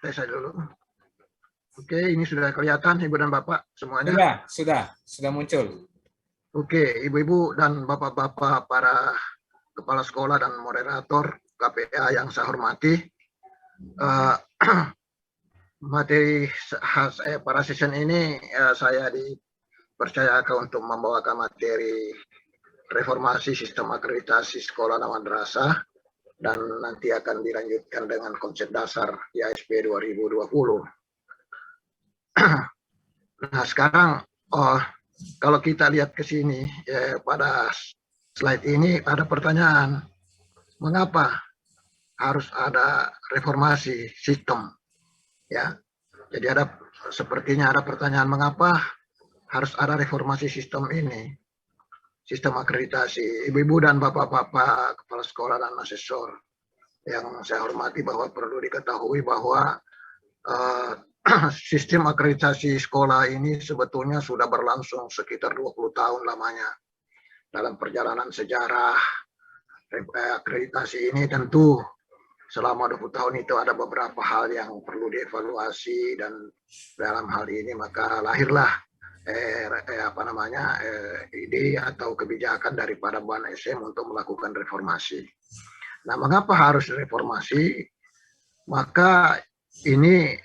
Tes saya dulu. Oke, ini sudah kelihatan Ibu dan Bapak semuanya. Sudah muncul. Oke, Ibu-ibu dan Bapak-bapak para kepala sekolah dan moderator KPA yang saya hormati. Materi pada session ini saya dipercayakan untuk membawakan materi reformasi sistem akreditasi sekolah dan madrasah, dan nanti akan dilanjutkan dengan konsep dasar IASP 2020. Nah, sekarang kalau kita lihat ke sini pada slide ini ada pertanyaan, mengapa harus ada reformasi sistem? Ya, jadi sepertinya ada pertanyaan, mengapa harus ada reformasi sistem ini, sistem akreditasi. Ibu-ibu dan bapak-bapak kepala sekolah dan asesor yang saya hormati, bahwa perlu diketahui bahwa sistem akreditasi sekolah ini sebetulnya sudah berlangsung sekitar 20 tahun lamanya. Dalam perjalanan sejarah akreditasi ini tentu selama 20 tahun itu ada beberapa hal yang perlu dievaluasi, dan dalam hal ini maka lahirlah ide atau kebijakan daripada Ban SM untuk melakukan reformasi. Nah, mengapa harus reformasi? Maka ini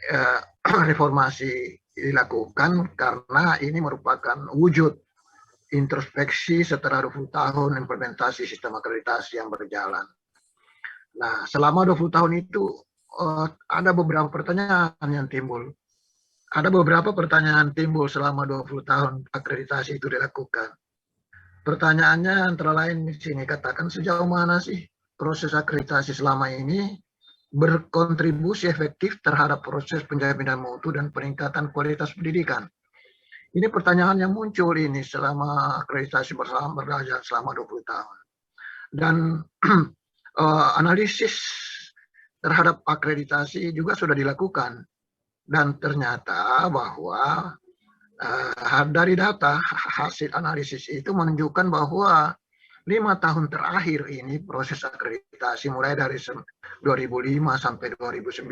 reformasi dilakukan karena ini merupakan wujud introspeksi setelah 20 tahun implementasi sistem akreditasi yang berjalan. Nah, selama 20 tahun itu ada beberapa pertanyaan yang timbul. Ada beberapa pertanyaan timbul selama 20 tahun akreditasi itu dilakukan. Pertanyaannya antara lain di sini, katakan sejauh mana sih proses akreditasi selama ini berkontribusi efektif terhadap proses penjaminan mutu dan peningkatan kualitas pendidikan. Ini pertanyaan yang muncul ini selama akreditasi berjalan selama 20 tahun. Dan analisis terhadap akreditasi juga sudah dilakukan. Dan ternyata bahwa dari data hasil analisis itu menunjukkan bahwa 5 tahun terakhir ini proses akreditasi mulai dari 2005 sampai 2019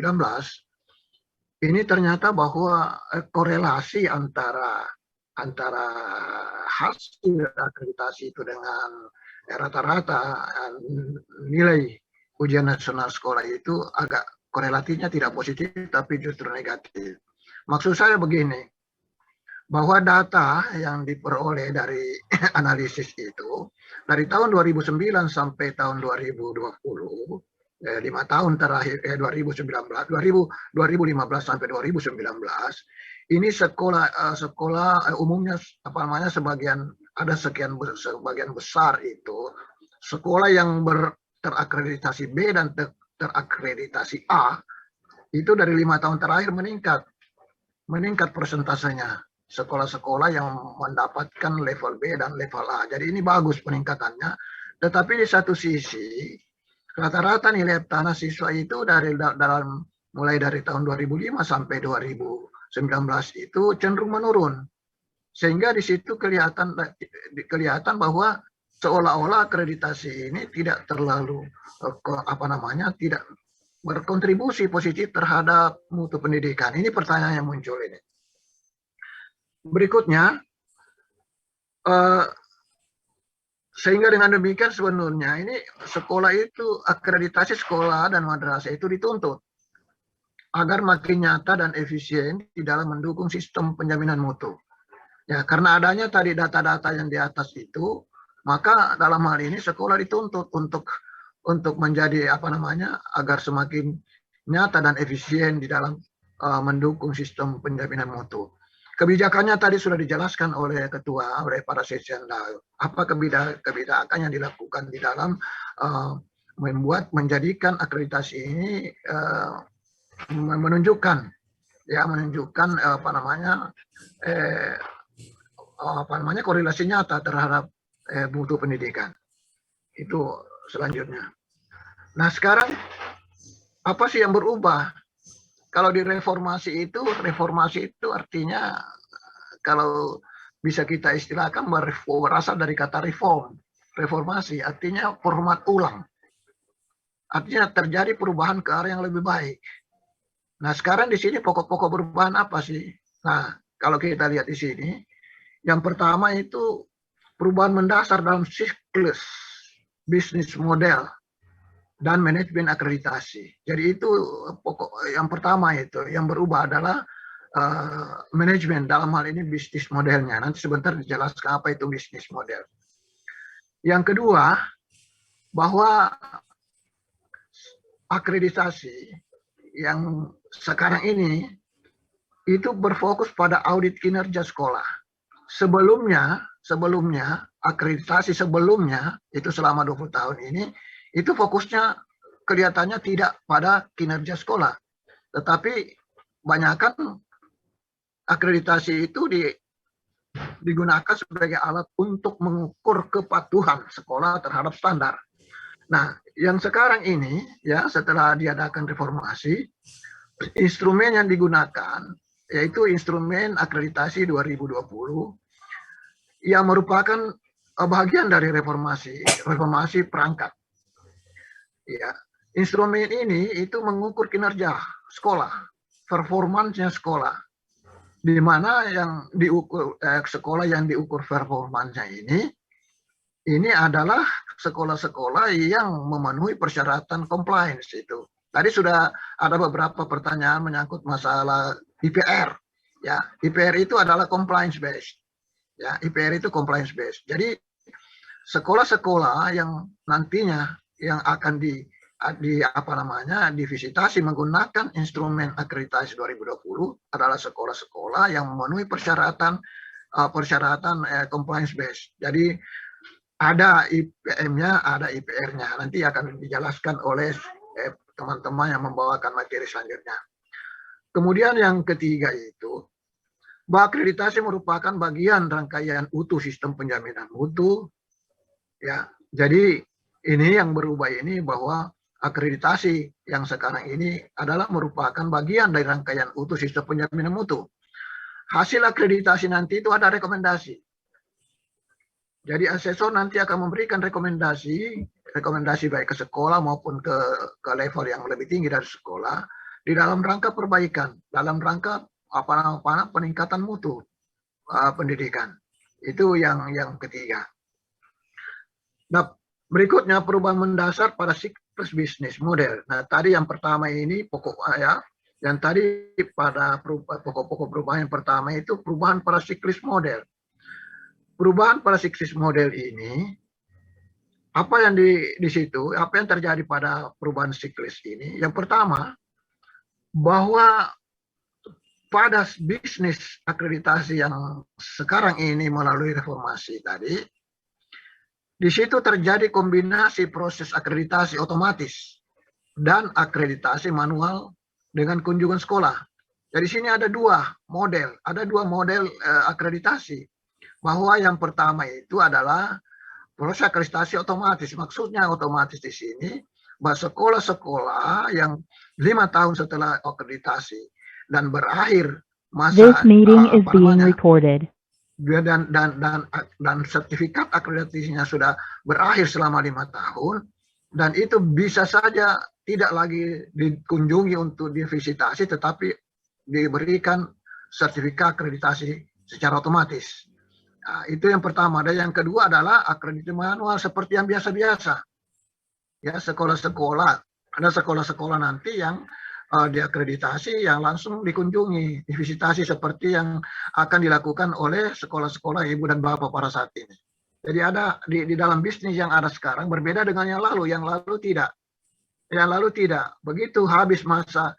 ini ternyata bahwa korelasi antara hasil akreditasi itu dengan rata-rata nilai ujian nasional sekolah itu agak korelasinya tidak positif tapi justru negatif. Maksud saya begini, bahwa data yang diperoleh dari analisis itu dari tahun 2009 sampai tahun 2020, 5 tahun terakhir 2015 sampai 2019, ini sekolah umumnya sebagian besar itu sekolah yang terakreditasi B dan terakreditasi A itu dari 5 tahun terakhir meningkat persentasenya. Sekolah-sekolah yang mendapatkan level B dan level A. Jadi ini bagus peningkatannya. Tetapi di satu sisi, rata-rata nilai tanah siswa itu mulai dari tahun 2005 sampai 2019 itu cenderung menurun. Sehingga di situ kelihatan bahwa seolah-olah akreditasi ini tidak terlalu tidak berkontribusi positif terhadap mutu pendidikan. Ini pertanyaan yang muncul ini. Berikutnya, sehingga dengan demikian sebenarnya ini sekolah itu, akreditasi sekolah dan madrasah itu dituntut agar makin nyata dan efisien di dalam mendukung sistem penjaminan mutu. Ya, karena adanya tadi data-data yang di atas itu, maka dalam hal ini sekolah dituntut untuk menjadi agar semakin nyata dan efisien di dalam mendukung sistem penjaminan mutu. Kebijakannya tadi sudah dijelaskan oleh ketua, oleh para session. Apa kebijakan yang dilakukan di dalam menjadikan akreditasi ini menunjukkan korelasi nyata terhadap mutu pendidikan. Itu selanjutnya. Nah, sekarang apa sih yang berubah? Kalau di reformasi itu artinya kalau bisa kita istilahkan berasal dari kata reformasi artinya format ulang. Artinya terjadi perubahan ke arah yang lebih baik. Nah, sekarang di sini pokok-pokok perubahan apa sih? Nah, kalau kita lihat di sini, yang pertama itu perubahan mendasar dalam siklus bisnis model dan manajemen akreditasi. Jadi itu pokok yang pertama itu yang berubah adalah manajemen, dalam hal ini bisnis modelnya. Nanti sebentar dijelaskan apa itu bisnis model. Yang kedua, bahwa akreditasi yang sekarang ini itu berfokus pada audit kinerja sekolah. Sebelumnya akreditasi sebelumnya itu selama 20 tahun ini itu fokusnya kelihatannya tidak pada kinerja sekolah, tetapi banyakkan akreditasi itu digunakan sebagai alat untuk mengukur kepatuhan sekolah terhadap standar. Nah, yang sekarang ini ya setelah diadakan reformasi, instrumen yang digunakan yaitu instrumen akreditasi 2020 yang merupakan bagian dari reformasi perangkat. Ya, instrumen ini itu mengukur kinerja sekolah, performansnya sekolah, di mana yang diukur sekolah yang diukur performansnya ini adalah sekolah-sekolah yang memenuhi persyaratan compliance itu. Tadi sudah ada beberapa pertanyaan menyangkut masalah IPR. Ya, IPR itu adalah compliance based. Ya, IPR itu compliance based. Jadi sekolah-sekolah yang nantinya yang akan divisitasi menggunakan instrumen akreditasi 2020 adalah sekolah-sekolah yang memenuhi persyaratan compliance based. Jadi ada IPM-nya, ada IPR-nya. Nanti akan dijelaskan oleh teman-teman yang membawakan materi selanjutnya. Kemudian yang ketiga itu, bahwa akreditasi merupakan bagian rangkaian utuh sistem penjaminan mutu. Ya, jadi ini yang berubah ini bahwa akreditasi yang sekarang ini adalah merupakan bagian dari rangkaian utuh sistem penjaminan mutu. Hasil akreditasi nanti itu ada rekomendasi. Jadi asesor nanti akan memberikan rekomendasi baik ke sekolah maupun ke level yang lebih tinggi dari sekolah di dalam rangka perbaikan, dalam rangka peningkatan mutu pendidikan. Itu yang ketiga. Nah, berikutnya perubahan mendasar pada siklus bisnis model. Nah, tadi yang pertama ini pokok ya, yang tadi pada pokok-pokok perubahan yang pertama itu perubahan pada siklus model. Perubahan pada siklus model ini, apa yang di situ, apa yang terjadi pada perubahan siklus ini? Yang pertama, bahwa pada bisnis akreditasi yang sekarang ini melalui reformasi tadi, di situ terjadi kombinasi proses akreditasi otomatis dan akreditasi manual dengan kunjungan sekolah. Jadi sini ada dua model akreditasi. Bahwa yang pertama itu adalah proses akreditasi otomatis. Maksudnya otomatis di sini bahwa sekolah-sekolah yang 5 tahun setelah akreditasi dan berakhir masa dan sertifikat akreditasinya sudah berakhir selama 5 tahun, dan itu bisa saja tidak lagi dikunjungi untuk divisitasi, tetapi diberikan sertifikat akreditasi secara otomatis. Nah, itu yang pertama. Dan yang kedua adalah akreditasi manual seperti yang biasa-biasa. Ya, sekolah-sekolah, ada sekolah-sekolah nanti yang diakreditasi yang langsung dikunjungi, divisitasi seperti yang akan dilakukan oleh sekolah-sekolah ibu dan bapak pada saat ini. Jadi ada di dalam bisnis yang ada sekarang berbeda dengan yang lalu tidak. Yang lalu tidak. Begitu habis masa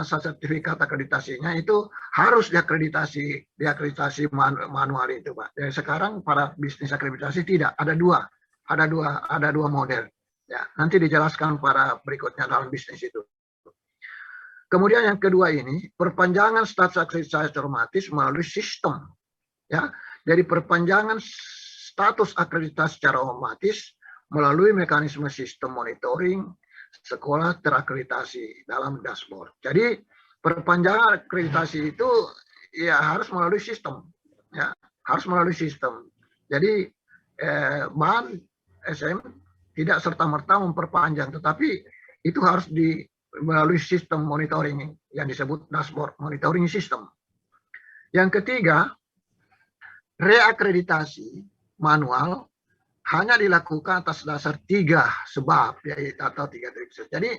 sertifikat akreditasinya itu harus diakreditasi manual itu, Pak. Jadi sekarang pada bisnis akreditasi tidak, ada dua model. Ya, nanti dijelaskan pada berikutnya dalam bisnis itu. Kemudian yang kedua ini, perpanjangan status akreditasi otomatis melalui sistem. Ya, jadi perpanjangan status akreditasi secara otomatis melalui mekanisme sistem monitoring sekolah terakreditasi dalam dashboard. Jadi perpanjangan akreditasi itu ya harus melalui sistem, ya harus melalui sistem. Jadi BAN SM tidak serta-merta memperpanjang, tetapi itu harus melalui sistem monitoring yang disebut dashboard monitoring system. Yang ketiga, reakreditasi manual hanya dilakukan atas dasar 3 sebab, yaitu atau 3 titik. Jadi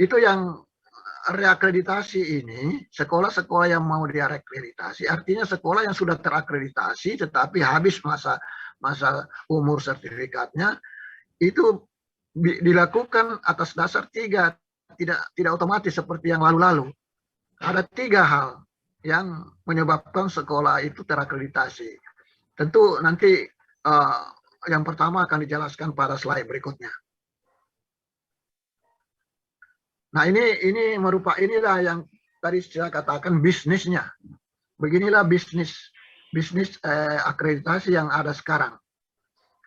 itu yang reakreditasi ini, sekolah-sekolah yang mau diakreditasi, artinya sekolah yang sudah terakreditasi tetapi habis masa umur sertifikatnya, itu dilakukan atas dasar 3, tidak otomatis seperti yang lalu-lalu. Ada 3 hal yang menyebabkan sekolah itu terakreditasi. Tentu nanti yang pertama akan dijelaskan pada slide berikutnya. Nah, inilah yang tadi saya katakan bisnisnya. Beginilah bisnis akreditasi yang ada sekarang.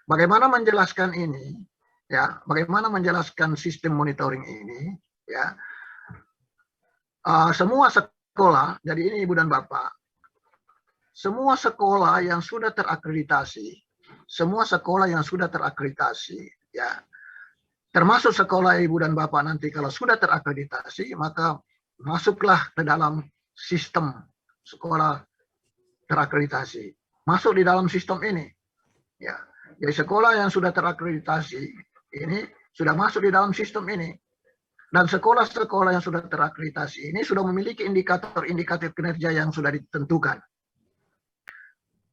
Bagaimana menjelaskan ini? Ya, bagaimana menjelaskan sistem monitoring ini? Ya, semua sekolah. Jadi ini Ibu dan Bapak, semua sekolah yang sudah terakreditasi, ya, termasuk sekolah Ibu dan Bapak nanti kalau sudah terakreditasi, maka masuklah ke dalam sistem sekolah terakreditasi. Masuk di dalam sistem ini. Ya. Jadi sekolah yang sudah terakreditasi ini sudah masuk di dalam sistem ini. Dan sekolah-sekolah yang sudah terakreditasi ini sudah memiliki indikator-indikator kinerja yang sudah ditentukan.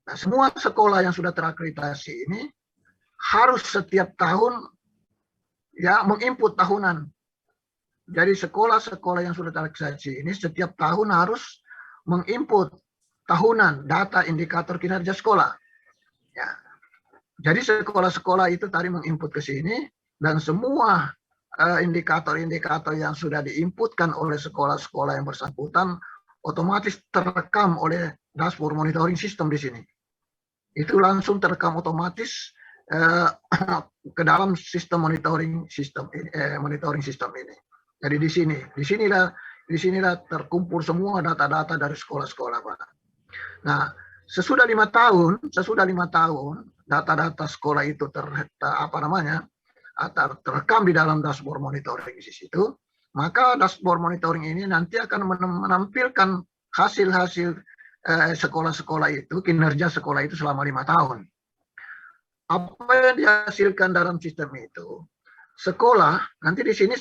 Nah, semua sekolah yang sudah terakreditasi ini harus setiap tahun ya menginput tahunan. Jadi sekolah-sekolah yang sudah terakreditasi ini setiap tahun harus menginput tahunan data indikator kinerja sekolah. Ya. Jadi sekolah-sekolah itu tadi menginput ke sini dan semua indikator-indikator yang sudah diinputkan oleh sekolah-sekolah yang bersangkutan otomatis terekam oleh dashboard monitoring system di sini. Itu langsung terekam otomatis ke dalam sistem monitoring system ini. Jadi disinilah terkumpul semua data-data dari sekolah-sekolah, Pak. Nah, sesudah 5 tahun data-data sekolah itu terekam di dalam dashboard monitoring di situ, maka dashboard monitoring ini nanti akan menampilkan hasil-hasil sekolah-sekolah itu, kinerja sekolah itu selama 5 tahun. Apa yang dihasilkan dalam sistem itu, sekolah nanti di sini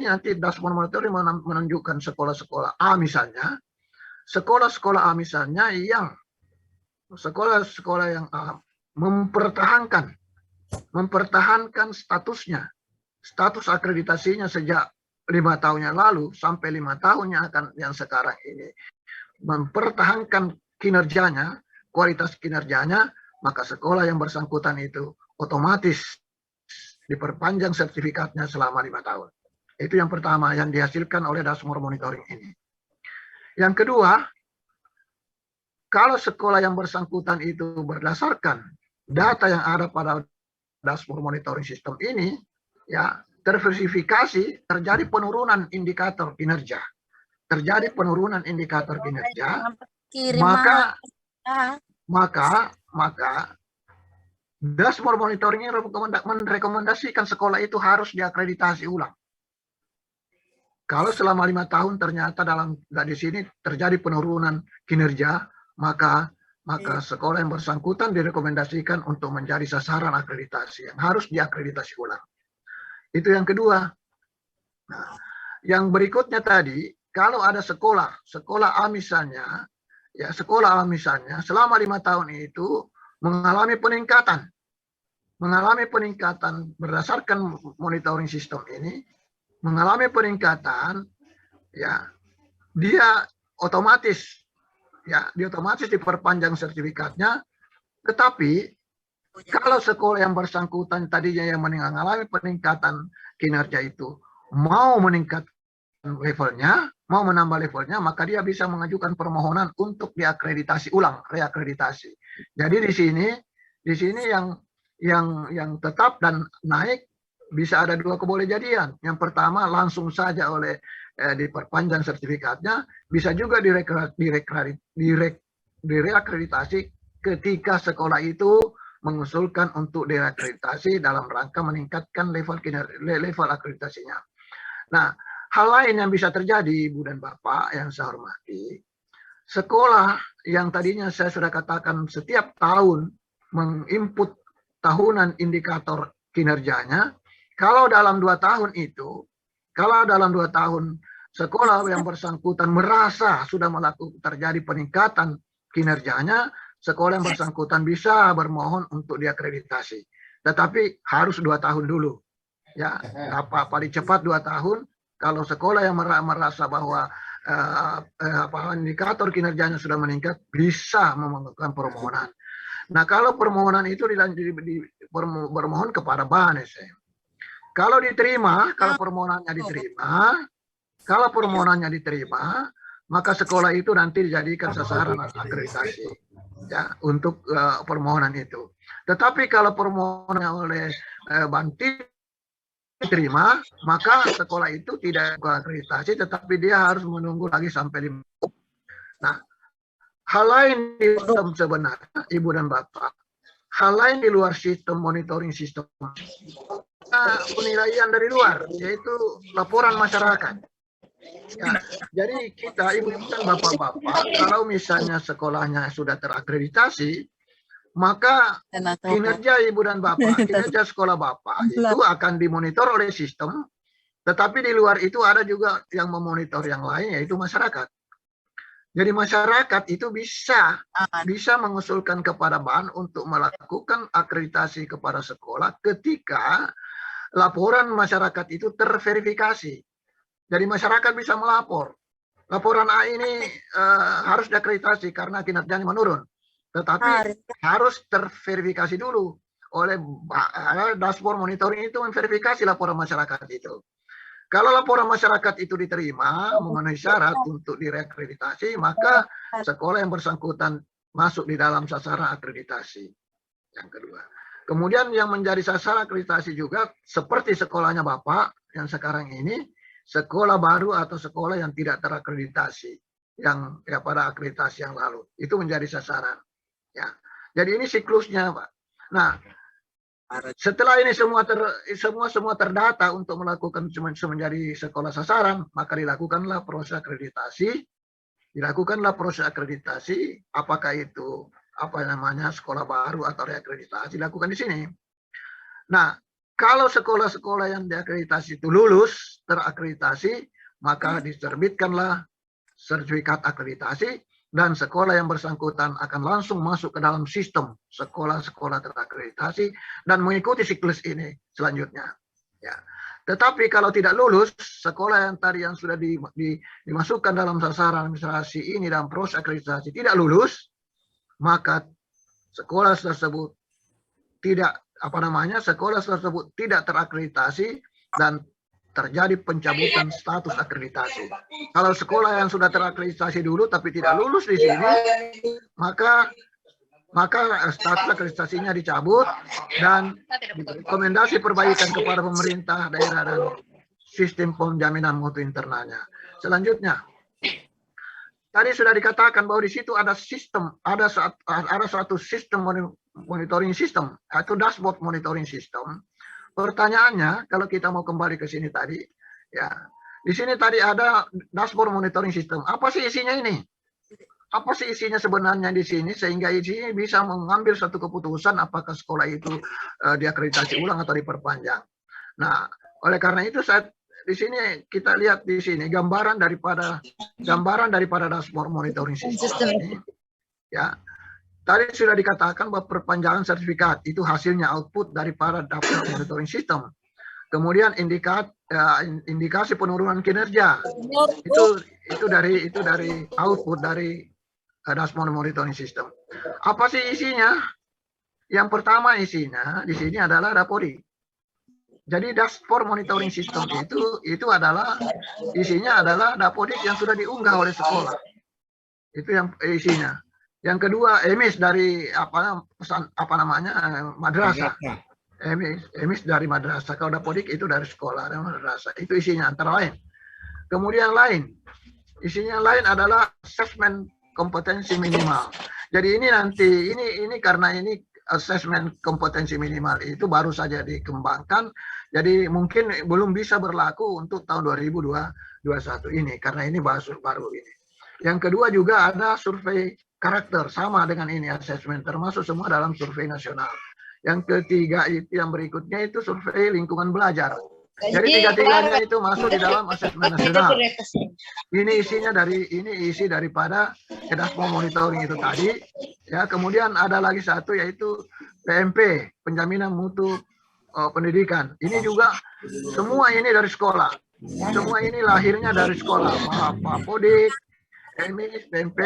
nanti dashboard monitoring menunjukkan sekolah-sekolah A misalnya, sekolah-sekolah A misalnya yang sekolah-sekolah yang A mempertahankan status akreditasinya sejak 5 tahun yang lalu sampai 5 tahun yang sekarang ini, mempertahankan kinerjanya, kualitas kinerjanya, maka sekolah yang bersangkutan itu otomatis diperpanjang sertifikatnya selama 5 tahun. Itu yang pertama yang dihasilkan oleh dashboard monitoring ini. Yang kedua, kalau sekolah yang bersangkutan itu berdasarkan data yang ada pada dashboard monitoring system ini, ya terverifikasi terjadi penurunan indikator kinerja. Maka dashboard monitoring ini merekomendasikan sekolah itu harus diakreditasi ulang. Kalau selama 5 tahun ternyata di sini terjadi penurunan kinerja, maka sekolah yang bersangkutan direkomendasikan untuk menjadi sasaran akreditasi yang harus diakreditasi ulang. Itu yang kedua. Nah, yang berikutnya tadi, kalau ada sekolah A misalnya, ya sekolah A misalnya selama 5 tahun itu mengalami peningkatan berdasarkan monitoring sistem ini, mengalami peningkatan, ya dia otomatis diperpanjang sertifikatnya. Tetapi kalau sekolah yang bersangkutan tadinya yang mengalami peningkatan kinerja itu mau meningkatkan levelnya, mau menambah levelnya, maka dia bisa mengajukan permohonan untuk diakreditasi ulang, reakreditasi. Jadi di sini yang tetap dan naik bisa ada 2 kebolehjadian. Yang pertama langsung saja diperpanjang sertifikatnya, bisa juga direakreditasi ketika sekolah itu mengusulkan untuk diakreditasi dalam rangka meningkatkan level akreditasinya. Nah, hal lain yang bisa terjadi, Ibu dan Bapak yang saya hormati, sekolah yang tadinya saya sudah katakan setiap tahun menginput tahunan indikator kinerjanya, kalau dalam 2 tahun itu, kalau dalam 2 tahun sekolah yang bersangkutan merasa sudah melakukan terjadi peningkatan kinerjanya, sekolah yang bersangkutan bisa bermohon untuk diakreditasi. Tetapi harus 2 tahun dulu. Ya, paling cepat 2 tahun. Kalau sekolah yang merasa bahwa indikator kinerjanya sudah meningkat, bisa melakukan permohonan. Nah, kalau permohonan itu bermohon kepada BANES. Kalau diterima, kalau permohonannya diterima, maka sekolah itu nanti dijadikan sasaran akreditasi ya untuk permohonan itu. Tetapi kalau permohonannya oleh Banti diterima, maka sekolah itu tidak akreditasi, tetapi dia harus menunggu lagi sampai 5 tahun. Nah, hal lain di sistem sebenarnya, Ibu dan Bapak, hal lain di luar sistem monitoring sistem, penilaian dari luar, yaitu laporan masyarakat. Ya, jadi kita, Ibu dan Bapak-Bapak, kalau misalnya sekolahnya sudah terakreditasi, maka kinerja Ibu dan Bapak, kinerja sekolah Bapak itu akan dimonitor oleh sistem, tetapi di luar itu ada juga yang memonitor yang lain, yaitu masyarakat. Jadi masyarakat itu bisa mengusulkan kepada BAN untuk melakukan akreditasi kepada sekolah ketika laporan masyarakat itu terverifikasi. Jadi masyarakat bisa melapor. Laporan A ini harus diakreditasi karena kinerjanya menurun. Tetapi harus terverifikasi dulu oleh dashboard monitoring itu memverifikasi laporan masyarakat itu. Kalau laporan masyarakat itu diterima memenuhi syarat untuk direakreditasi, maka sekolah yang bersangkutan masuk di dalam sasaran akreditasi. Yang kedua. Kemudian yang menjadi sasaran akreditasi juga seperti sekolahnya Bapak yang sekarang ini, sekolah baru atau sekolah yang tidak terakreditasi yang pada akreditasi yang lalu itu menjadi sasaran. Ya, jadi ini siklusnya, Pak. Nah, setelah ini semua terdata untuk melakukan menjadi sekolah sasaran, maka dilakukanlah proses akreditasi. Apakah itu sekolah baru atau reakreditasi dilakukan di sini. Nah, kalau sekolah-sekolah yang diakreditasi itu lulus terakreditasi, maka diterbitkanlah sertifikat akreditasi. Dan sekolah yang bersangkutan akan langsung masuk ke dalam sistem sekolah-sekolah terakreditasi dan mengikuti siklus ini selanjutnya. Ya. Tetapi kalau tidak lulus, sekolah yang tadi yang sudah dimasukkan dalam sasaran administrasi ini dalam proses akreditasi tidak lulus, maka sekolah tersebut tidak terakreditasi dan terjadi pencabutan status akreditasi. Kalau sekolah yang sudah terakreditasi dulu tapi tidak lulus di sini, maka status akreditasinya dicabut dan rekomendasi perbaikan kepada pemerintah daerah dan sistem penjaminan mutu internalnya. Selanjutnya, tadi sudah dikatakan bahwa di situ ada sistem, ada suatu sistem monitoring system atau dashboard monitoring system. Pertanyaannya, kalau kita mau kembali ke sini tadi, ya, di sini tadi ada dashboard monitoring system. Apa sih isinya ini? Apa sih isinya sebenarnya di sini sehingga isinya bisa mengambil satu keputusan apakah sekolah itu diakreditasi ulang atau diperpanjang. Nah, oleh karena itu di sini kita lihat di sini gambaran daripada dashboard monitoring system ini, ya. Tadi sudah dikatakan bahwa perpanjangan sertifikat itu hasilnya output daripada dashboard monitoring system. Kemudian indikasi penurunan kinerja itu dari output dari dashboard monitoring system. Apa sih isinya? Yang pertama isinya di sini adalah Dapodik. Jadi dashboard monitoring system itu adalah isinya adalah Dapodik yang sudah diunggah oleh sekolah. Itu yang isinya. Yang kedua, emis dari madrasah. Emis dari madrasah. Kalau Dapodik itu dari sekolah dan madrasah. Itu isinya antara lain. Kemudian isinya lain adalah asesmen kompetensi minimal. Jadi ini nanti ini karena ini asesmen kompetensi minimal itu baru saja dikembangkan, jadi mungkin belum bisa berlaku untuk tahun 2021 ini karena ini baru ini. Yang kedua juga ada survei karakter, sama dengan ini asesmen, termasuk semua dalam survei nasional. Yang ketiga itu yang berikutnya itu survei lingkungan belajar. Jadi tiga-tiganya itu masuk di dalam asesmen nasional. Ini isi daripada dashboard monitoring itu tadi. Ya, kemudian ada lagi satu yaitu PMP, penjaminan mutu pendidikan. Ini juga semua ini dari sekolah. Semua ini lahirnya dari sekolah. Pak Podik, MIS, PMP,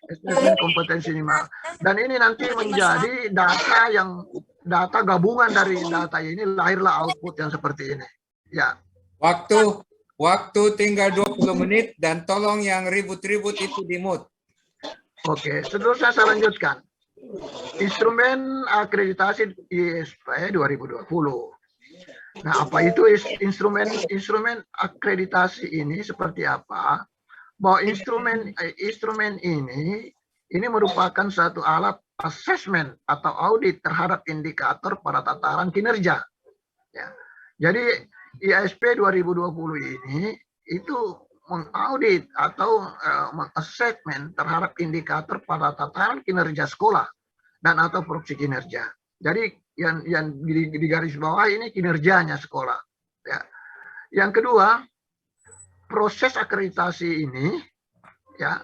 asesmen kompetensi minimal. Dan ini nanti menjadi data gabungan dari data ini, lahirlah output yang seperti ini. Ya. Waktu tinggal 20 menit dan tolong yang ribut-ribut itu di-mute. Oke, seterusnya saya lanjutkan. Instrumen akreditasi ISP 2020. Nah, apa itu instrumen akreditasi ini seperti apa? Bahwa instrumen ini merupakan satu alat asesmen atau audit terhadap indikator pada tataran kinerja. Ya. Jadi IASP 2020 ini itu mengaudit atau mengassessment terhadap indikator pada tataran kinerja sekolah dan atau proyeksi kinerja. Jadi yang di garis bawah ini kinerjanya sekolah. Ya. Yang kedua, proses akreditasi ini ya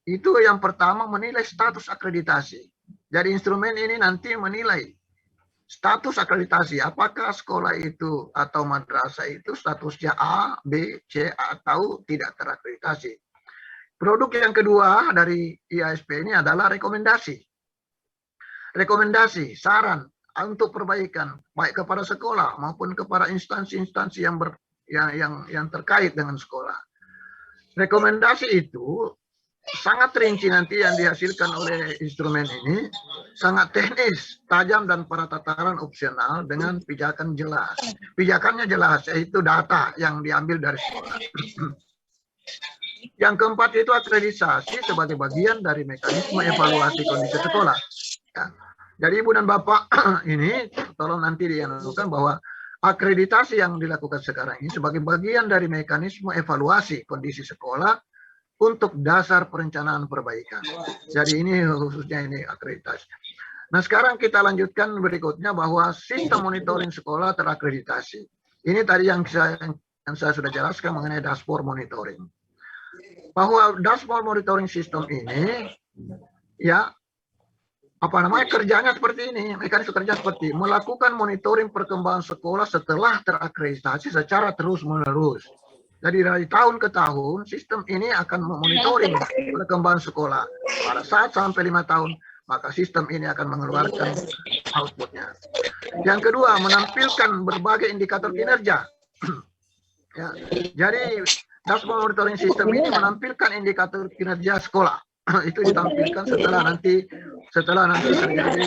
itu yang pertama menilai status akreditasi. Jadi instrumen ini nanti menilai status akreditasi, apakah sekolah itu atau madrasah itu statusnya A, B, C atau tidak terakreditasi. Produk yang kedua dari IASP ini adalah rekomendasi. Rekomendasi, saran untuk perbaikan baik kepada sekolah maupun kepada instansi-instansi yang terkait dengan sekolah. Rekomendasi itu sangat rinci nanti yang dihasilkan oleh instrumen ini, sangat teknis, tajam dan pada tataran opsional dengan pijakan jelas. Pijakannya jelas, yaitu data yang diambil dari sekolah. Yang keempat itu akreditasi sebagai bagian dari mekanisme evaluasi kondisi sekolah. Ya. Jadi Ibu dan Bapak ini tolong nanti dianukan bahwa akreditasi yang dilakukan sekarang ini sebagai bagian dari mekanisme evaluasi kondisi sekolah untuk dasar perencanaan perbaikan. Jadi ini khususnya ini akreditasi. Nah sekarang kita lanjutkan berikutnya bahwa sistem monitoring sekolah terakreditasi. Ini tadi yang saya sudah jelaskan mengenai dashboard monitoring. Bahwa dashboard monitoring sistem ini ya kerjanya seperti ini, mekanisme kerja seperti melakukan monitoring perkembangan sekolah setelah terakreditasi secara terus-menerus. Jadi dari tahun ke tahun, sistem ini akan memonitoring perkembangan sekolah. Pada saat sampai 5 tahun, maka sistem ini akan mengeluarkan outputnya. Yang kedua, menampilkan berbagai indikator kinerja. Ya, jadi dashboard monitoring sistem ini menampilkan indikator kinerja sekolah. Itu ditampilkan setelah nanti terjadi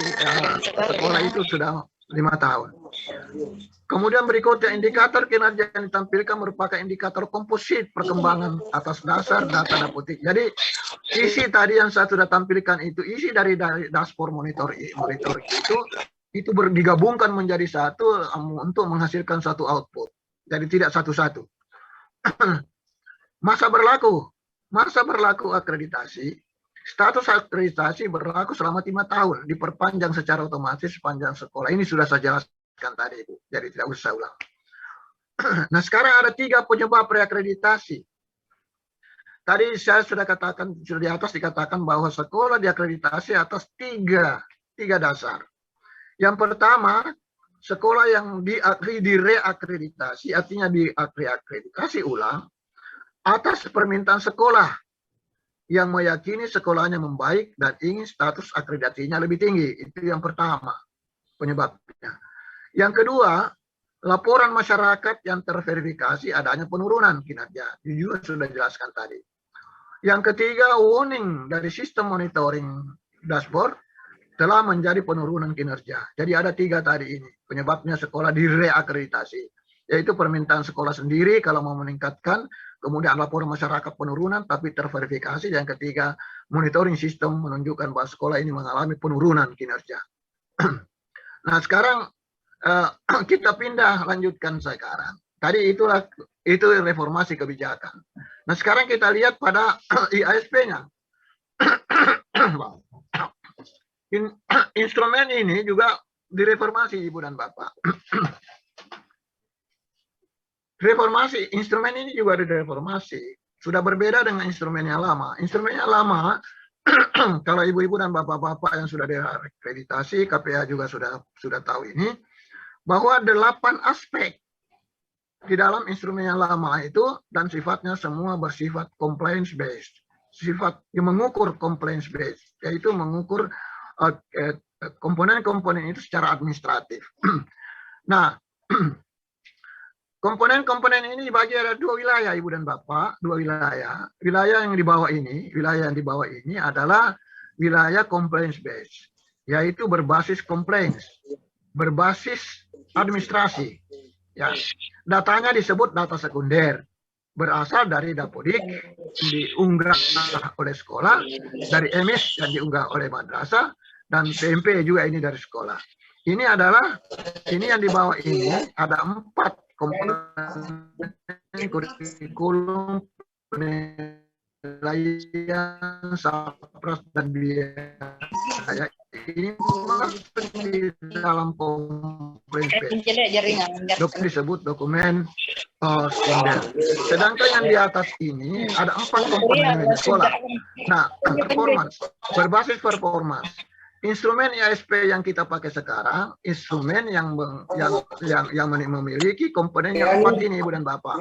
sekolah itu sudah 5 tahun. Kemudian berikutnya indikator kinerja yang ditampilkan merupakan indikator komposit perkembangan atas dasar data dapodik. Jadi isi tadi yang saya sudah tampilkan itu isi dari dashboard monitoring itu digabungkan menjadi satu untuk menghasilkan satu output. Jadi tidak satu-satu. Masa berlaku akreditasi. Status akreditasi berlaku selama 5 tahun, diperpanjang secara otomatis sepanjang sekolah. Ini sudah saya jelaskan tadi, Bu. Jadi tidak usah ulang. Nah, sekarang ada 3 penyebab reakreditasi. Tadi saya sudah katakan, sudah di atas dikatakan bahwa sekolah diakreditasi atas tiga dasar. Yang pertama, sekolah yang direakreditasi, artinya diakreditasi ulang, atas permintaan sekolah yang meyakini sekolahnya membaik dan ingin status akreditasinya lebih tinggi. Itu yang pertama penyebabnya. Yang kedua, laporan masyarakat yang terverifikasi adanya penurunan kinerja. Juga sudah jelaskan tadi. Yang ketiga, warning dari sistem monitoring dashboard telah menjadi penurunan kinerja. Jadi ada 3 tadi ini. Penyebabnya sekolah direakreditasi. Yaitu permintaan sekolah sendiri kalau mau meningkatkan, kemudian laporan masyarakat penurunan tapi terverifikasi. Yang ketiga, monitoring sistem menunjukkan bahwa sekolah ini mengalami penurunan kinerja. Nah, sekarang kita lanjutkan sekarang. Tadi itu reformasi kebijakan. Nah, sekarang kita lihat pada IASP-nya. Instrumen ini juga direformasi, Ibu dan Bapak. Reformasi, instrumen ini juga direformasi. Sudah berbeda dengan instrumen yang lama. Instrumen yang lama, kalau ibu-ibu dan bapak-bapak yang sudah diakreditasi, KPA juga sudah tahu ini, bahwa 8 aspek di dalam instrumen yang lama itu, dan sifatnya semua bersifat compliance based. Sifat yang mengukur compliance based, yaitu mengukur komponen-komponen itu secara administratif. Nah, komponen-komponen ini dibagi ada 2 wilayah, Ibu dan Bapak, 2 wilayah. Wilayah yang di bawah ini adalah wilayah compliance based, yaitu berbasis compliance, berbasis administrasi. Ya, datanya disebut data sekunder, berasal dari Dapodik, diunggah oleh sekolah, dari EMIS yang diunggah oleh madrasah, dan PMP juga ini dari sekolah. Ini yang di bawah ini ada 4 komponen kurikulum, penilaian, sapras, dan biaya. Ini masuk di dalam komponen dokumen disebut dokumen sekunder. Sedangkan yang di atas ini ada 4 komponen di sekolah. Nah, performance, berbasis performance. Instrumen IASP yang kita pakai sekarang, instrumen yang memiliki komponen yang 4 ini, Ibu dan Bapak.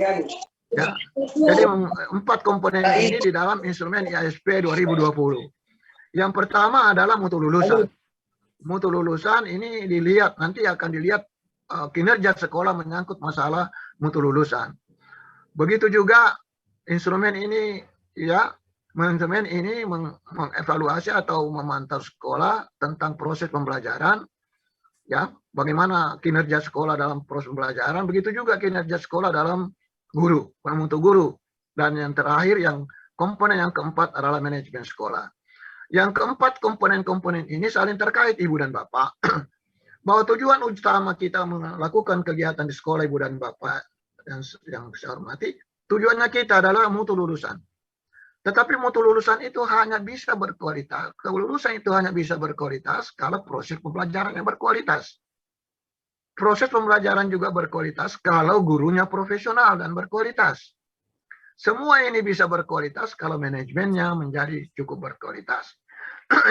Ya. Jadi 4 komponen ini di dalam instrumen IASP 2020. Yang pertama adalah mutu lulusan. Mutu lulusan ini nanti akan dilihat kinerja sekolah menyangkut masalah mutu lulusan. Begitu juga instrumen ini mengevaluasi atau memantau sekolah tentang proses pembelajaran, ya, bagaimana kinerja sekolah dalam proses pembelajaran, begitu juga kinerja sekolah dalam mutu guru, dan yang terakhir komponen yang keempat adalah manajemen sekolah. Yang keempat komponen-komponen ini saling terkait, Ibu dan Bapak, bahwa tujuan utama kita melakukan kegiatan di sekolah, Ibu dan Bapak yang saya hormati, tujuannya kita adalah mutu lulusan. Tetapi mutu lulusan itu hanya bisa berkualitas. Kelulusan itu hanya bisa berkualitas kalau proses pembelajaran yang berkualitas. Proses pembelajaran juga berkualitas kalau gurunya profesional dan berkualitas. Semua ini bisa berkualitas kalau manajemennya menjadi cukup berkualitas.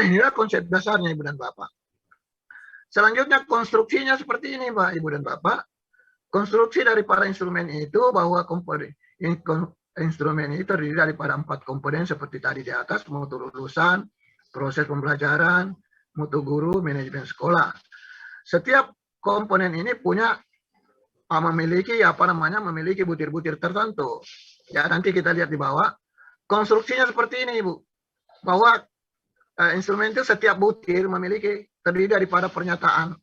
Inilah konsep dasarnya, Ibu dan Bapak. Selanjutnya konstruksinya seperti ini, Pak, Ibu dan Bapak. Konstruksi daripada instrumen itu bahwa instrumen ini terdiri daripada 4 komponen seperti tadi di atas, mutu lulusan, proses pembelajaran, mutu guru, manajemen sekolah. Setiap komponen ini memiliki butir-butir tertentu. Ya, nanti kita lihat di bawah. Konstruksinya seperti ini, Ibu. Bahwa instrumen itu setiap butir terdiri daripada pernyataan.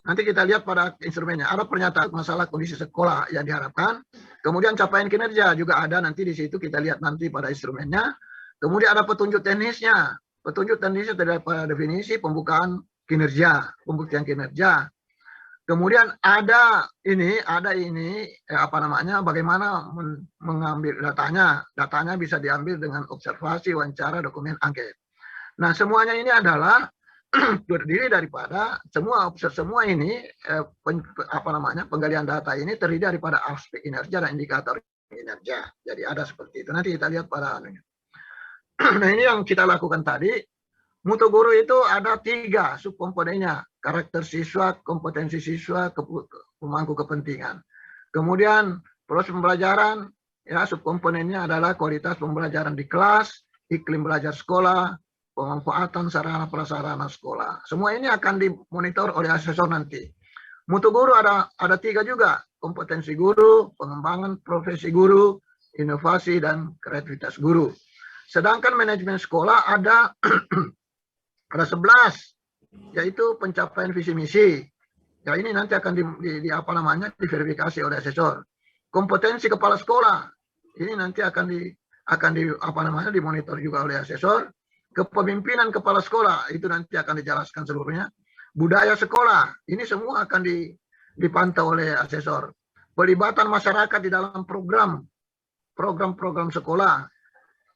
Nanti kita lihat pada instrumennya. Ada pernyataan masalah kondisi sekolah yang diharapkan. Kemudian capaian kinerja juga ada nanti di situ, kita lihat nanti pada instrumennya. Kemudian ada petunjuk teknisnya. Petunjuk teknisnya terdapat pada definisi pembuktian kinerja. Kemudian ada bagaimana mengambil datanya. Datanya bisa diambil dengan observasi, wawancara, dokumen, angket. Nah, semuanya ini adalah terdiri daripada penggalian data ini terdiri daripada aspek kinerja dan indikator kinerja. Jadi ada seperti itu. Nanti kita lihat pada nah, ini yang kita lakukan tadi. Mutu guru itu ada 3 subkomponennya: karakter siswa, kompetensi siswa, pemangku kepentingan. Kemudian proses pembelajaran, ya, subkomponennya adalah kualitas pembelajaran di kelas, iklim belajar sekolah, pemanfaatan sarana prasarana sekolah. Semua ini akan dimonitor oleh asesor nanti. Mutu guru ada 3 juga: kompetensi guru, pengembangan profesi guru, inovasi, dan kreativitas guru. Sedangkan manajemen sekolah ada 11, yaitu pencapaian visi misi. Ya, ini nanti akan diverifikasi oleh asesor. kompetensi kepala sekolah. Ini nanti akan dimonitor juga oleh asesor. Kepemimpinan kepala sekolah itu nanti akan dijelaskan seluruhnya. Budaya sekolah ini semua akan dipantau oleh asesor. Pelibatan masyarakat di dalam program sekolah,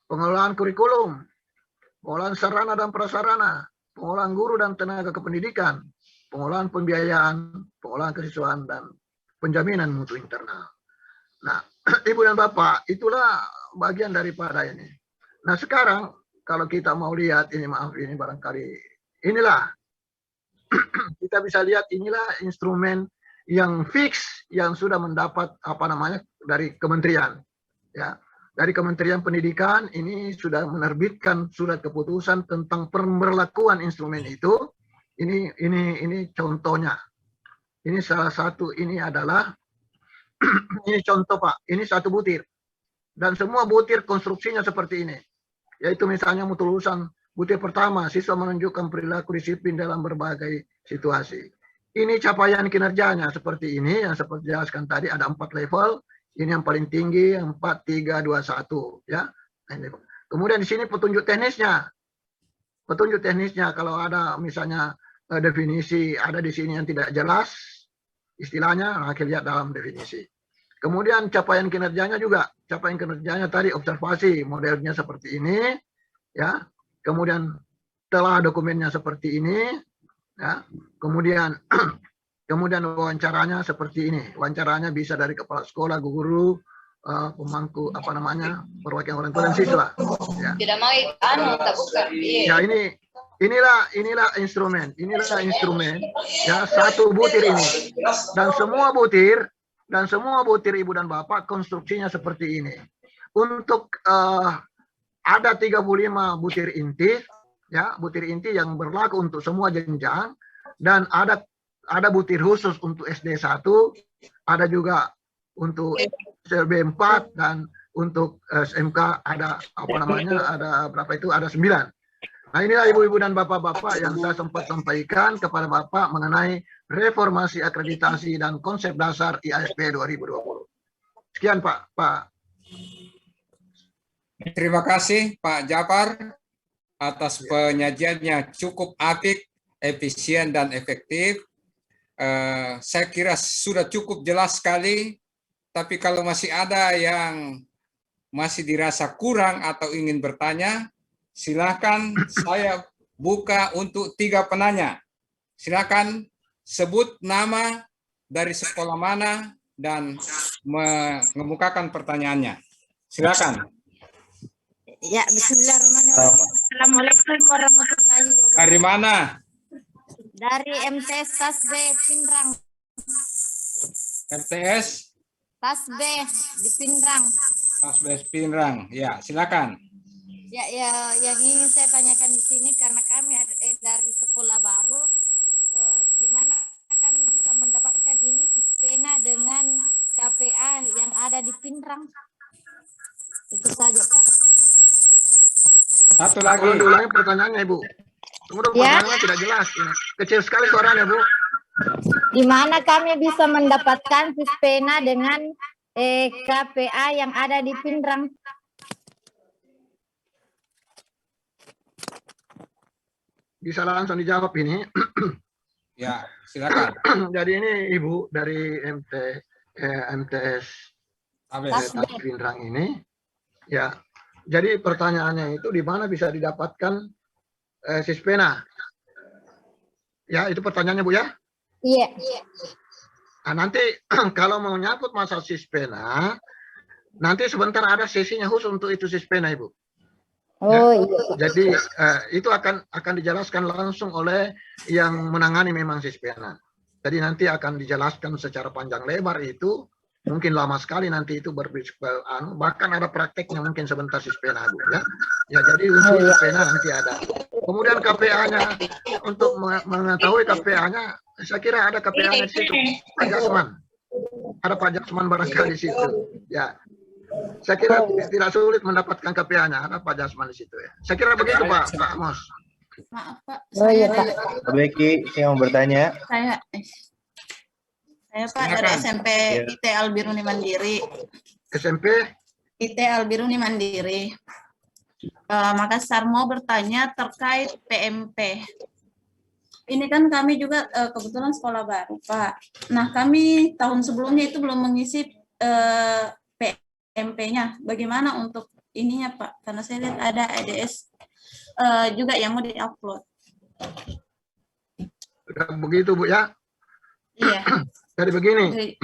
pengelolaan kurikulum, pengelolaan sarana dan prasarana, pengelolaan guru dan tenaga kependidikan, pengelolaan pembiayaan, pengelolaan kesiswaan, dan penjaminan mutu internal. Nah, Ibu dan Bapak, itulah bagian daripada ini. Nah, sekarang kalau kita mau lihat, ini barangkali, inilah, kita bisa lihat inilah instrumen yang fix, yang sudah mendapat, dari kementerian. Ya, dari Kementerian Pendidikan ini sudah menerbitkan surat keputusan tentang pemberlakuan instrumen itu. Ini contohnya. Ini salah satu, ini adalah ini contoh Pak, ini satu butir. Dan semua butir konstruksinya seperti ini. Yaitu misalnya mutu lulusan butir pertama, siswa menunjukkan perilaku disiplin dalam berbagai situasi. Ini capaian kinerjanya seperti ini, yang seperti jelaskan tadi ada 4 level. Ini yang paling tinggi, 4, 3, 2, 1. Ya. Kemudian di sini petunjuk teknisnya. Petunjuk teknisnya kalau ada misalnya definisi ada di sini yang tidak jelas, istilahnya, kita lihat dalam definisi. Kemudian capaian kinerjanya juga. Capaian kinerjanya tadi observasi, modelnya seperti ini. Ya. Kemudian telah dokumennya seperti ini. Ya. Kemudian wawancaranya seperti ini. Wawancaranya bisa dari kepala sekolah, guru, pemangku perwakilan orang tua dan siswa. Ya. Tidak mau tak buka. Ya, inilah instrumen. Inilah instrumen. Ya, satu butir ini. Dan semua butir Ibu dan Bapak konstruksinya seperti ini. Untuk ada 35 butir inti, ya, butir inti yang berlaku untuk semua jenjang, dan ada butir khusus untuk SD 1, ada juga untuk SLB 4, dan untuk SMK ada ada berapa itu, ada 9. Nah, inilah ibu-ibu dan bapak-bapak yang saya sempat sampaikan kepada Bapak mengenai reformasi akreditasi dan konsep dasar IASP 2020. Sekian Pak. Terima kasih Pak Jafar atas penyajiannya cukup apik, efisien dan efektif. Saya kira sudah cukup jelas sekali, tapi kalau masih ada yang masih dirasa kurang atau ingin bertanya, silakan saya buka untuk 3 penanya. Silakan sebut nama, dari sekolah mana, dan mengemukakan pertanyaannya. Silakan. Ya, bismillahirrahmanirrahim. Assalamualaikum warahmatullahi wabarakatuh. Dari mana? Dari MTS Tas B Pinrang. MTS? Tas B di Pinrang. Tas B Pinrang. Ya, silakan. Ya, yang ingin saya tanyakan di sini karena kami dari sekolah baru, di mana kami bisa mendapatkan ini Sispena dengan KPA yang ada di Pinrang. Itu saja Pak. Satu lagi. Kalau diulangi pertanyaannya Ibu. Kemudian pertanyaannya tidak jelas. Kecil sekali suaranya Bu. Di mana kami bisa mendapatkan Sispena dengan KPA yang ada di Pinrang? Bisa langsung dijawab ini. Ya, silakan. Jadi ini Ibu dari MTS Pinrang ini. Ya. Jadi pertanyaannya itu di mana bisa didapatkan Sispena? Ya, itu pertanyaannya Bu ya? Iya. Nah, nanti kalau mau nyangkut masalah Sispena, nanti sebentar ada sesinya khusus untuk itu Sispena Ibu. Oh ya. iya. Jadi itu akan dijelaskan langsung oleh yang menangani memang Sispena. Jadi nanti akan dijelaskan secara panjang lebar itu. Mungkin lama sekali nanti itu bahkan ada prakteknya mungkin sebentar Sispena Bu ya. Ya, jadi unsur Sispena nanti ada. Kemudian KPA-nya, untuk mengetahui KPA-nya, saya kira ada KPA-nya di situ. Pak Jasman. Ada Pak Jasman barangkali di situ. Ya. Saya kira tidak sulit mendapatkan KPA-nya, ada Pak Jasman di situ ya. Saya kira begitu Pak Mos. Maaf Pak. Oh iya Pak. Pak Beki, saya mau bertanya. Saya Saya Pak dari Silakan. SMP Ya. IT Albiruni Mandiri. SMP IT Albiruni Mandiri. Makassar mau bertanya terkait PMP. Ini kan kami juga kebetulan sekolah baru, Pak. Nah, kami tahun sebelumnya itu belum mengisi PMP-nya. Bagaimana untuk ininya, Pak? Karena saya lihat ada EDS juga yang mau di-upload. begitu Bu ya. Iya. Jadi begini, Jadi,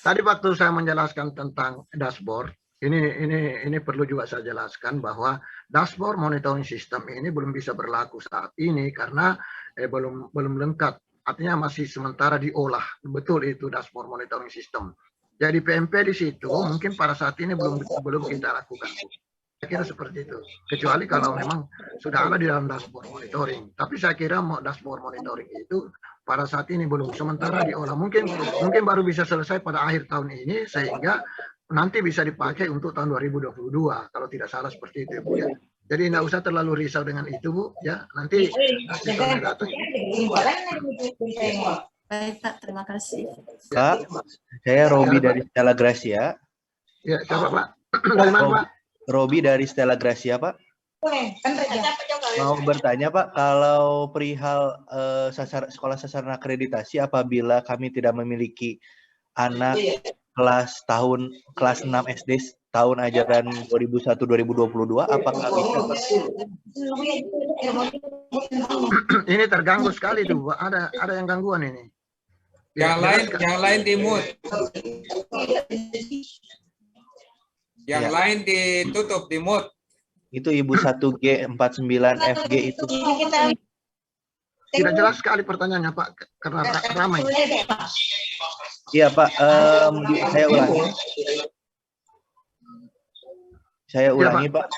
tadi waktu saya menjelaskan tentang dashboard, ini perlu juga saya jelaskan bahwa dashboard monitoring system ini belum bisa berlaku saat ini karena belum lengkap. Artinya masih sementara diolah. Betul itu dashboard monitoring system. Jadi PMP di situ mungkin pada saat ini belum kita lakukan. Saya kira seperti itu. Kecuali kalau memang sudah ada di dalam dashboard monitoring. Tapi saya kira dashboard monitoring itu pada saat ini belum. Sementara diolah. Mungkin baru bisa selesai pada akhir tahun ini sehingga nanti bisa dipakai untuk tahun 2022 kalau tidak salah seperti itu Bu ya. Jadi tidak usah terlalu risau dengan itu Bu ya. Nanti sistemnya datang. baik Pak, terima kasih. Pak, saya Robi dari Stella Gracia. Ya, siapa Pak? Dari mana Pak? Robi dari Stella Gracia, Pak. Mau bertanya Pak, kalau perihal sekolah sasaran akreditasi apabila kami tidak memiliki anak kelas 6 SD tahun ajaran 2001-2022, apakah bisa Pak? Ini terganggu sekali tuh, Pak. Ada yang gangguan ini. Yang lain di mute. Yang Ya. lain ditutup di mute. Itu Ibu 1G49FG itu. Tidak jelas sekali pertanyaannya Pak, karena ramai. Iya Pak, saya ulangi. Saya ulangi Pak.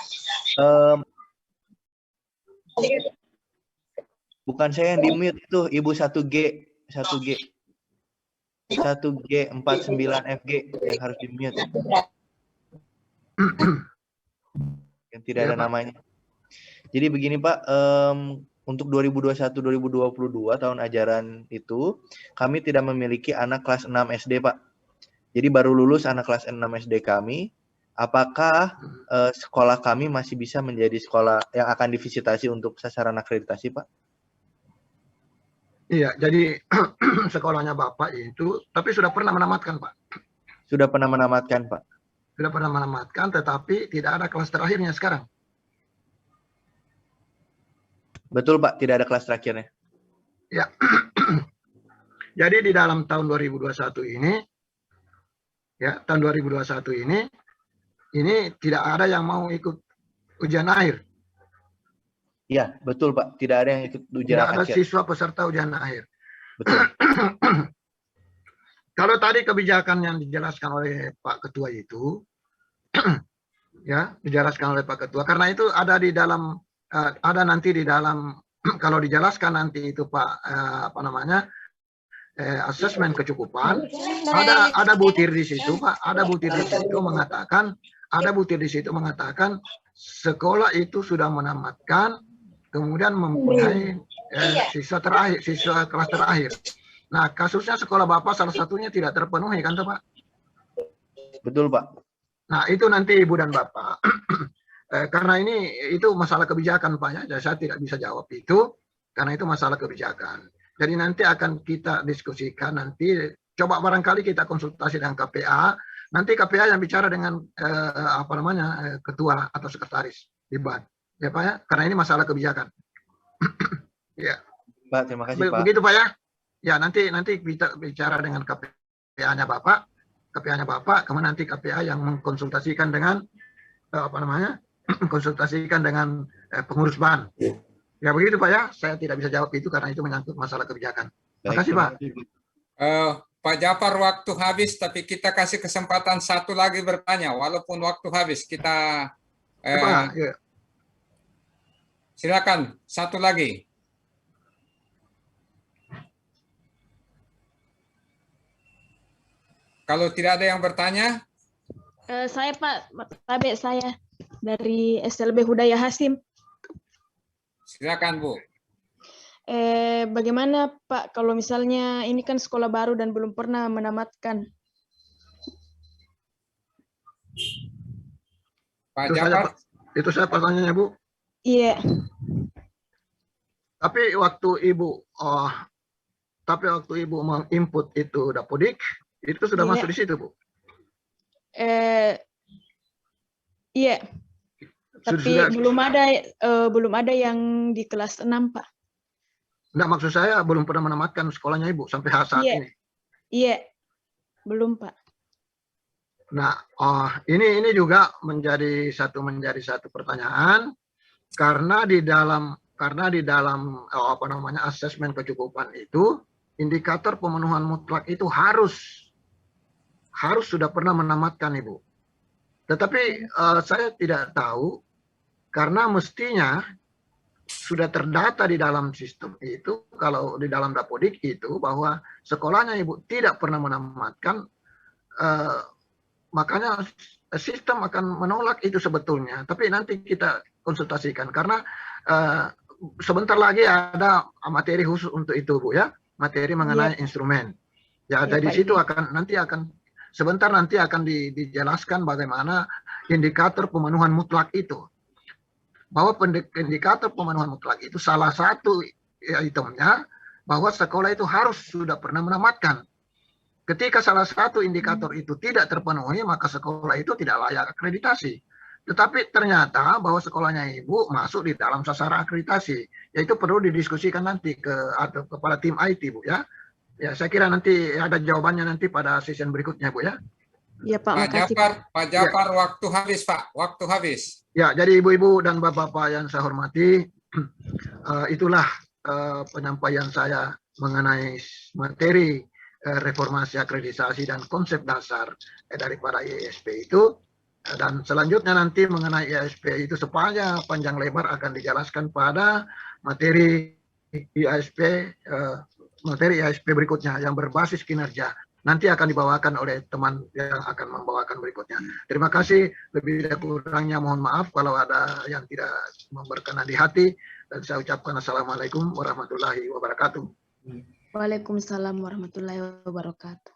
Bukan saya yang di mute itu Ibu 1G49FG yang harus di mute. Yang tidak ada namanya. Jadi begini Pak, untuk 2021-2022 tahun ajaran itu kami tidak memiliki anak kelas 6 SD Pak. Jadi baru lulus anak kelas 6 SD kami. Apakah sekolah kami masih bisa menjadi sekolah yang akan divisitasi untuk sasaran akreditasi Pak? Iya, jadi sekolahnya Bapak itu, tapi sudah pernah menamatkan Pak. Sudah pernah menamatkan Pak. Sudah pernah menamatkan, tetapi tidak ada kelas terakhirnya sekarang. Betul Pak, tidak ada kelas terakhirnya. Ya. Jadi di dalam tahun 2021 ini, ya tahun 2021 ini tidak ada yang mau ikut ujian akhir. Iya, betul Pak. Tidak ada yang ikut ujian Tidak ada akhir. siswa peserta ujian akhir. Betul. Kalau tadi kebijakan yang dijelaskan oleh Pak Ketua itu, ya dijelaskan oleh Pak Ketua, karena itu ada di dalam, ada nanti di dalam, kalau dijelaskan nanti itu Pak, asesmen kecukupan, ada butir di situ Pak, ada butir di situ mengatakan, sekolah itu sudah menamatkan, kemudian mempunyai siswa kelas terakhir. Nah, kasusnya sekolah Bapak salah satunya tidak terpenuhi kan Pak? Betul Pak. Nah, itu nanti Ibu dan Bapak. Karena itu masalah kebijakan Pak ya. Jadi saya tidak bisa jawab itu karena itu masalah kebijakan. Jadi nanti akan kita diskusikan nanti, coba barangkali kita konsultasi dengan KPA. Nanti KPA yang bicara dengan ketua atau sekretaris di BAN. Ya Pak ya, karena ini masalah kebijakan. Ya. Pak, terima kasih Pak. Begitu Pak ya. Ya, nanti kita bicara dengan KPA-nya Bapak, kemudian nanti KPA yang mengkonsultasikan dengan konsultasikan dengan pengurus BAN. Ya begitu Pak ya, saya tidak bisa jawab itu karena itu menyangkut masalah kebijakan. Terima kasih Pak. Pak Jafar, waktu habis, tapi kita kasih kesempatan satu lagi bertanya, walaupun waktu habis. Kita silakan satu lagi. Kalau tidak ada yang bertanya, saya Pak Tabe, saya dari SLB Hudaya Hasim. silakan Bu. Bagaimana Pak kalau misalnya ini kan sekolah baru dan belum pernah menamatkan? Pak Itu Jafar, itu saya pertanyaannya, Bu. Iya, Tapi waktu Ibu menginput itu Dapodik, itu sudah Iya. masuk di situ, Bu. iya. Tapi Sudah, belum ada yang di kelas 6 Pak. enggak, maksud saya belum pernah menamatkan sekolahnya Ibu sampai saat Iya. ini. Iya, belum Pak. Nah, ini juga menjadi satu pertanyaan karena di dalam asesmen kecukupan itu indikator pemenuhan mutlak itu harus sudah pernah menamatkan, Ibu. Tetapi saya tidak tahu karena mestinya sudah terdata di dalam sistem itu, kalau di dalam Dapodik itu bahwa sekolahnya Ibu tidak pernah menamatkan, makanya sistem akan menolak itu sebetulnya. Tapi nanti kita konsultasikan karena sebentar lagi ada materi khusus untuk itu, Bu, ya, materi mengenai instrumen. Ya, Ya, dari Pak, situ iya. nanti akan dijelaskan bagaimana indikator pemenuhan mutlak itu. Bahwa indikator pemenuhan mutlak itu salah satu itemnya bahwa sekolah itu harus sudah pernah menamatkan. Ketika salah satu indikator itu tidak terpenuhi, maka sekolah itu tidak layak akreditasi. Tetapi ternyata bahwa sekolahnya Ibu masuk di dalam sasaran akreditasi. Yaitu perlu didiskusikan nanti kepada tim IT, Bu, ya. Ya, saya kira nanti ada jawabannya nanti pada sesi berikutnya, Bu, ya. Iya Pak, makasih. Pak Jafar, waktu habis Pak, waktu habis. Ya, jadi Ibu-ibu dan Bapak-Bapak yang saya hormati, itulah penyampaian saya mengenai materi reformasi akreditasi dan konsep dasar daripada IASP itu. Dan selanjutnya nanti mengenai IASP itu sepanjang panjang lebar akan dijelaskan pada materi IASP berikutnya yang berbasis kinerja. Nanti akan dibawakan oleh teman yang akan membawakan berikutnya. Terima kasih, lebih dan kurangnya mohon maaf kalau ada yang tidak berkenan di hati, dan saya ucapkan Assalamualaikum warahmatullahi wabarakatuh. Waalaikumsalam warahmatullahi wabarakatuh.